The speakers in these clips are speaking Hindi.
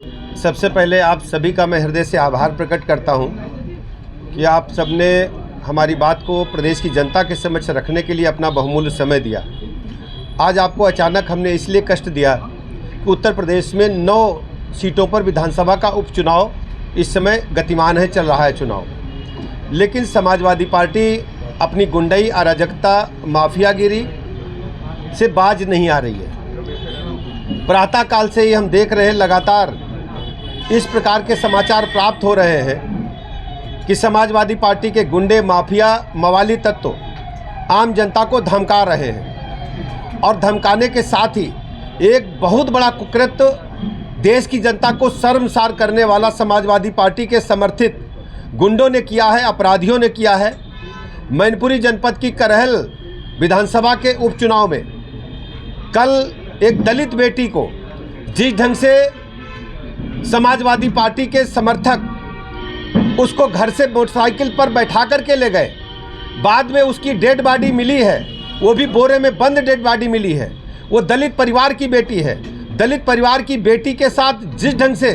सबसे पहले आप सभी का मैं हृदय से आभार प्रकट करता हूं कि आप सबने हमारी बात को प्रदेश की जनता के समक्ष रखने के लिए अपना बहुमूल्य समय दिया। आज आपको अचानक हमने इसलिए कष्ट दिया कि उत्तर प्रदेश में 9 सीटों पर विधानसभा का उपचुनाव इस समय गतिमान है, चल रहा है चुनाव। लेकिन समाजवादी पार्टी अपनी गुंडई, अराजकता, माफियागिरी से बाज नहीं आ रही है। प्रातःकाल से ही हम देख रहे हैं, लगातार इस प्रकार के समाचार प्राप्त हो रहे हैं कि समाजवादी पार्टी के गुंडे, माफिया, मवाली तत्व आम जनता को धमका रहे हैं और धमकाने के साथ ही एक बहुत बड़ा कुकृत्य देश की जनता को शर्मसार करने वाला समाजवादी पार्टी के समर्थित गुंडों ने किया है, अपराधियों ने किया है। मैनपुरी जनपद की करहल विधानसभा के उपचुनाव में कल एक दलित बेटी को जिस ढंग से समाजवादी पार्टी के समर्थक उसको घर से मोटरसाइकिल पर बैठा करके ले गए, बाद में उसकी डेड बॉडी मिली है, वो भी बोरे में बंद डेड बॉडी मिली है। वो दलित परिवार की बेटी है। दलित परिवार की बेटी के साथ जिस ढंग से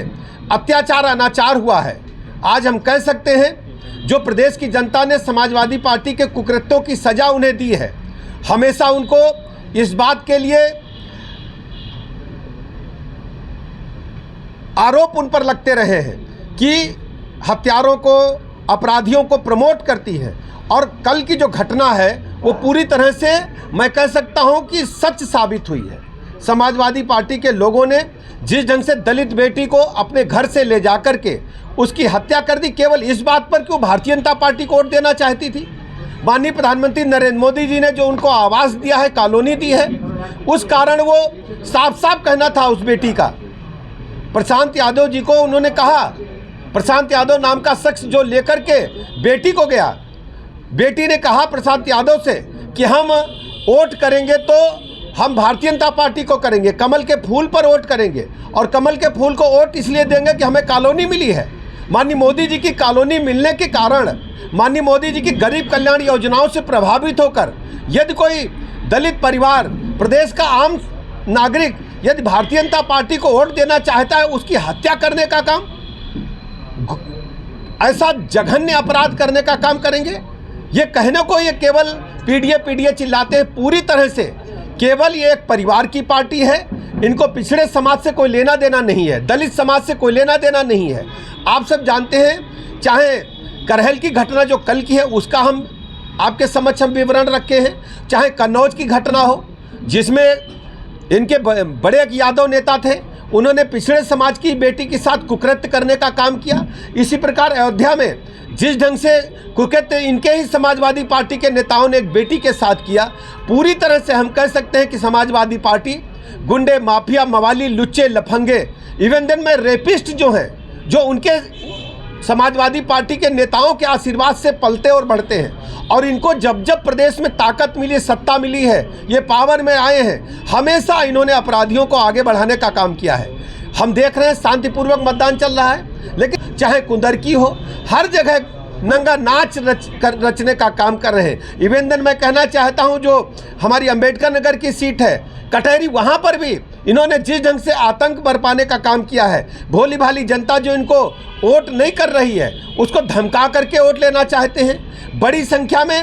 अत्याचार, अनाचार हुआ है, आज हम कह सकते हैं जो प्रदेश की जनता ने समाजवादी पार्टी के कुकृत्यों की सज़ा उन्हें दी है, हमेशा उनको इस बात के लिए आरोप उन पर लगते रहे हैं कि हत्यारों को, अपराधियों को प्रमोट करती है। और कल की जो घटना है वो पूरी तरह से मैं कह सकता हूं कि सच साबित हुई है। समाजवादी पार्टी के लोगों ने जिस ढंग से दलित बेटी को अपने घर से ले जाकर के उसकी हत्या कर दी, केवल इस बात पर कि वो भारतीय जनता पार्टी को वोट देना चाहती थी। माननीय प्रधानमंत्री नरेंद्र मोदी जी ने जो उनको आवास दिया है, कॉलोनी दी है, उस कारण वो साफ साफ कहना था उस बेटी का। प्रशांत यादव जी को उन्होंने कहा, प्रशांत यादव नाम का शख्स जो लेकर के बेटी को गया, बेटी ने कहा प्रशांत यादव से कि हम वोट करेंगे तो हम भारतीय जनता पार्टी को करेंगे, कमल के फूल पर वोट करेंगे और कमल के फूल को वोट इसलिए देंगे कि हमें कॉलोनी मिली है। माननीय मोदी जी की कॉलोनी मिलने के कारण, माननीय मोदी जी की गरीब कल्याण योजनाओं से प्रभावित होकर यदि कोई दलित परिवार, प्रदेश का आम नागरिक यदि भारतीय जनता पार्टी को वोट देना चाहता है, उसकी हत्या करने का काम, ऐसा जघन्य अपराध करने का काम करेंगे। ये कहने को ये केवल पीडीए चिल्लाते हैं, पूरी तरह से केवल ये एक परिवार की पार्टी है। इनको पिछड़े समाज से कोई लेना देना नहीं है, दलित समाज से कोई लेना देना नहीं है। आप सब जानते हैं, चाहे करहल की घटना जो कल की है उसका हम आपके समक्ष हम विवरण रखे हैं, चाहे कन्नौज की घटना हो जिसमें इनके बड़े एक यादव नेता थे, उन्होंने पिछड़े समाज की बेटी के साथ कुकृत्य करने का काम किया। इसी प्रकार अयोध्या में जिस ढंग से कुकृत्य इनके ही समाजवादी पार्टी के नेताओं ने एक बेटी के साथ किया, पूरी तरह से हम कह सकते हैं कि समाजवादी पार्टी गुंडे, माफिया, मवाली, लुच्चे, लफंगे, इवन देन में रेपिस्ट जो हैं, जो उनके समाजवादी पार्टी के नेताओं के आशीर्वाद से पलते और बढ़ते हैं। और इनको जब जब प्रदेश में ताकत मिली, सत्ता मिली है, ये पावर में आए हैं, हमेशा इन्होंने अपराधियों को आगे बढ़ाने का काम किया है। हम देख रहे हैं शांतिपूर्वक मतदान चल रहा है, लेकिन चाहे कुंदरकी हो, हर जगह नंगा नाच रचने का काम कर रहे हैं। इवन देन मैं कहना चाहता हूं, जो हमारी अंबेडकर नगर की सीट है कटहरी, वहां पर भी इन्होंने जिस ढंग से आतंक बरपाने का काम किया है, भोली भाली जनता जो इनको वोट नहीं कर रही है उसको धमका करके वोट लेना चाहते हैं। बड़ी संख्या में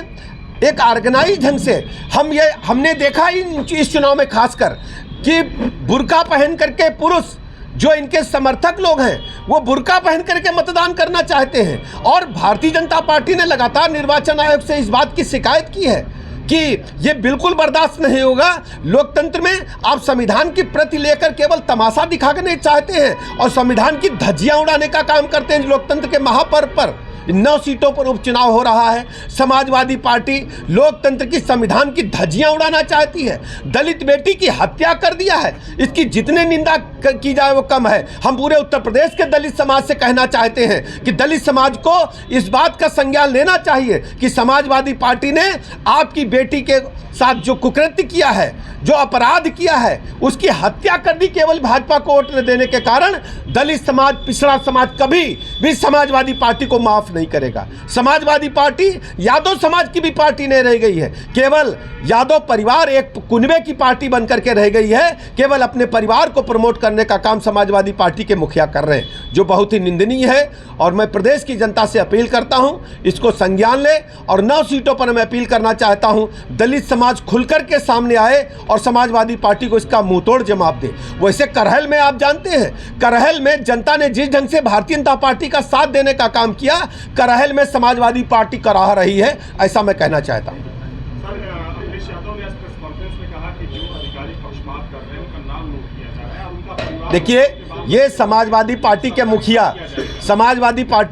एक ऑर्गेनाइज ढंग से हमने देखा इस चुनाव में खासकर कि बुर्का पहन करके पुरुष जो इनके समर्थक लोग हैं वो बुर्का पहन करके मतदान करना चाहते हैं। और भारतीय जनता पार्टी ने लगातार निर्वाचन आयोग से इस बात की शिकायत की है कि ये बिल्कुल बर्दाश्त नहीं होगा। लोकतंत्र में आप संविधान की प्रति लेकर केवल तमाशा दिखाने चाहते हैं और संविधान की धज्जियां उड़ाने का काम करते हैं। लोकतंत्र के महापर्व पर 9 सीटों पर उपचुनाव हो रहा है, समाजवादी पार्टी लोकतंत्र की, संविधान की धज्जियां उड़ाना चाहती है। दलित बेटी की हत्या कर दिया है, इसकी जितने निंदा की जाए वो कम है। हम पूरे उत्तर प्रदेश के दलित समाज से कहना चाहते हैं कि दलित समाज को इस बात का संज्ञान लेना चाहिए कि समाजवादी पार्टी ने आपकी बेटी के साथ जो कुकृत्य किया है, जो अपराध किया है, उसकी हत्या कर दी केवल भाजपा को वोट देने के कारण। दलित समाज, पिछड़ा समाज कभी भी समाजवादी पार्टी को माफ नहीं करेगा। समाजवादी पार्टी यादव समाज की भी पार्टी नहीं रह गई है, केवल यादव परिवार एक कुनबे की पार्टी बनकर के रह गई है। केवल अपने परिवार को प्रमोट करने का काम समाजवादी पार्टी के मुखिया कर रहे हैं, जो बहुत ही निंदनीय है। और मैं प्रदेश की जनता से अपील करता हूं, इसको संज्ञान ले। और 9 सीटों पर मैं अपील करना चाहता हूं, दलित समाज खुलकर के सामने आए और समाजवादी पार्टी को इसका मुंहतोड़ जवाब दे। वैसे करहल में आप जानते हैं, करहल में जनता ने जिस ढंग से भारतीय जनता पार्टी का साथ देने का काम किया, करहल में समाजवादी पार्टी कराह रही है, ऐसा मैं कहना चाहता हूं। अखिलेश यादव ने प्रेस कॉन्फ्रेंस में कहा कि जो अधिकारी पक्षपात कर रहे हैं उनका नाम नोट किया जा रहा है और उनका परिवार। देखिए, ये समाजवादी पार्टी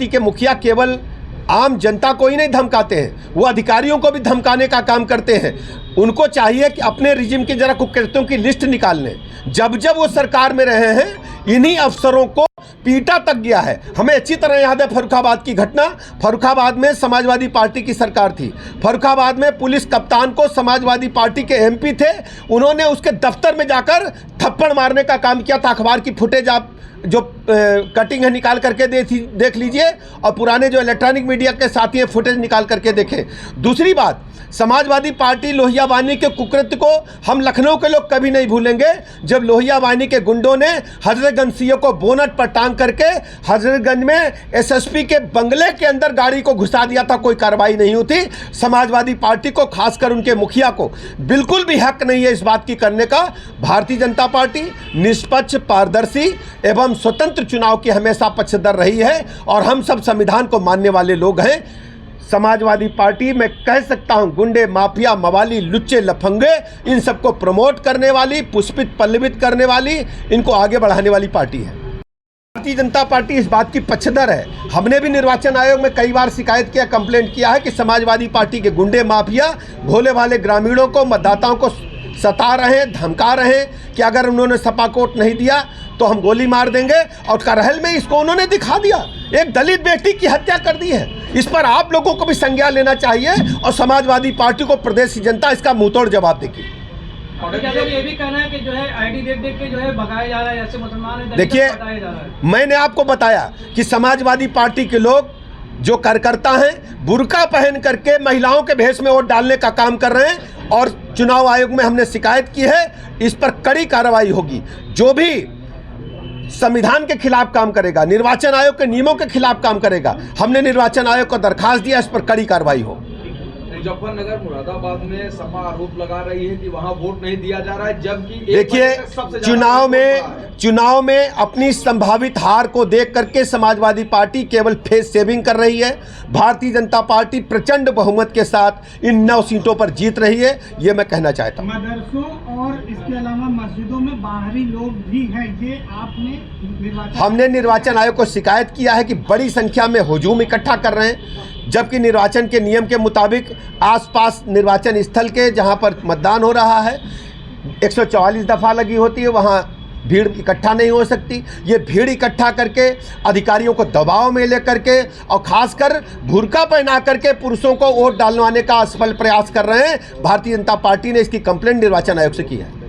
के मुखिया केवल आम जनता को ही नहीं धमकाते हैं, वो अधिकारियों को भी धमकाने का काम करते हैं। उनको चाहिए कि अपने रिजिम के जरा कुकृत्यों की लिस्ट निकाल लें। जब जब वो सरकार में रहे हैं, इन्हीं अफसरों को पीटा तक गया है। हमें अच्छी तरह याद है फर्रुखाबाद की घटना। फर्रुखाबाद में समाजवादी पार्टी की सरकार थी। फर्रुखाबाद में पुलिस कप्तान को समाजवादी पार्टी के एमपी थे, उन्होंने उसके दफ्तर में जाकर थप्पड़ मारने का काम किया था। अखबार की फुटेज आप जो कटिंग है निकाल करके देख लीजिए, और पुराने जो इलेक्ट्रॉनिक मीडिया के साथी हैं फुटेज निकाल करके देखें। दूसरी बात, समाजवादी पार्टी लोहिया वाहिनी के कुकृत्य को हम लखनऊ के लोग कभी नहीं भूलेंगे। जब लोहिया वाहिनी के गुंडों ने हजरतगंज सीओ को बोनट पर टांग करके हजरतगंज में एसएसपी के बंगले के अंदर गाड़ी को घुसा दिया था, कोई कार्रवाई नहीं हुई थी। समाजवादी पार्टी को, खासकर उनके मुखिया को, बिल्कुल भी हक नहीं है इस बात की करने का। भारतीय जनता पार्टी निष्पक्ष, पारदर्शी एवं स्वतंत्र चुनाव की हमेशा पक्षधर रही है, और हम सब संविधान को मानने वाले लोग हैं। समाजवादी पार्टी मैं कह सकता हूं, गुंडे, माफिया, मवाली, लुच्चे, लफंगे, इन सबको प्रमोट करने वाली, पुष्पित पल्लवित करने वाली, इनको आगे बढ़ाने वाली पार्टी है। भारतीय जनता पार्टी इस बात की पक्षधर है। हमने भी निर्वाचन आयोग में कई बार शिकायत किया, कंप्लेंट किया है कि समाजवादी पार्टी के गुंडे, माफिया, भोले भाले ग्रामीणों को, मतदाताओं को सता रहे हैं, धमका रहे हैं कि अगर उन्होंने सपा कोट नहीं दिया तो हम गोली मार देंगे। और करहल में इसको उन्होंने दिखा दिया, एक दलित बेटी की हत्या कर दी है। इस पर आप लोगों को भी संज्ञान लेना चाहिए और समाजवादी पार्टी को प्रदेश की जनता इसका मुंहतोड़ जवाब देगी। ये भी कहना है कि जो है आईडी देख के जो है भगाया जा रहा है, ऐसे मुसलमान। देखिए, मैंने आपको बताया कि समाजवादी पार्टी के लोग जो कार्यकर्ता हैं, बुर्का पहन करके महिलाओं के भेष में वोट डालने का काम कर रहे हैं, और चुनाव आयोग में हमने शिकायत की है। इस पर कड़ी कार्रवाई होगी। जो भी संविधान के खिलाफ काम करेगा, निर्वाचन आयोग के नियमों के खिलाफ काम करेगा, हमने निर्वाचन आयोग को दरखास्त दिया, इस पर कड़ी कार्रवाई हो। मुजफ्फरनगर, मुरादाबाद में सपा आरोप लगा रही है कि वहां वोट नहीं दिया जा रहा है, जबकि देखिए, चुनाव में अपनी संभावित हार को देख करके समाजवादी पार्टी केवल फेस सेविंग कर रही है। भारतीय जनता पार्टी प्रचंड बहुमत के साथ इन 9 सीटों पर जीत रही है, ये मैं कहना चाहता हूँ। मदरसों और इसके अलावा मस्जिदों में बाहरी लोग भी हैं, ये आपने हमने निर्वाचन आयोग को शिकायत किया है कि बड़ी संख्या में हुजूम इकट्ठा कर रहे हैं, जबकि निर्वाचन के नियम के मुताबिक आसपास निर्वाचन स्थल के जहां पर मतदान हो रहा है 144 दफ़ा लगी होती है, वहां भीड़ इकट्ठा नहीं हो सकती। ये भीड़ इकट्ठा करके अधिकारियों को दबाव में लेकर के और खासकर बुर्का पहना करके पुरुषों को वोट डालवाने का असफल प्रयास कर रहे हैं। भारतीय जनता पार्टी ने इसकी कंप्लेंट निर्वाचन आयोग से की है।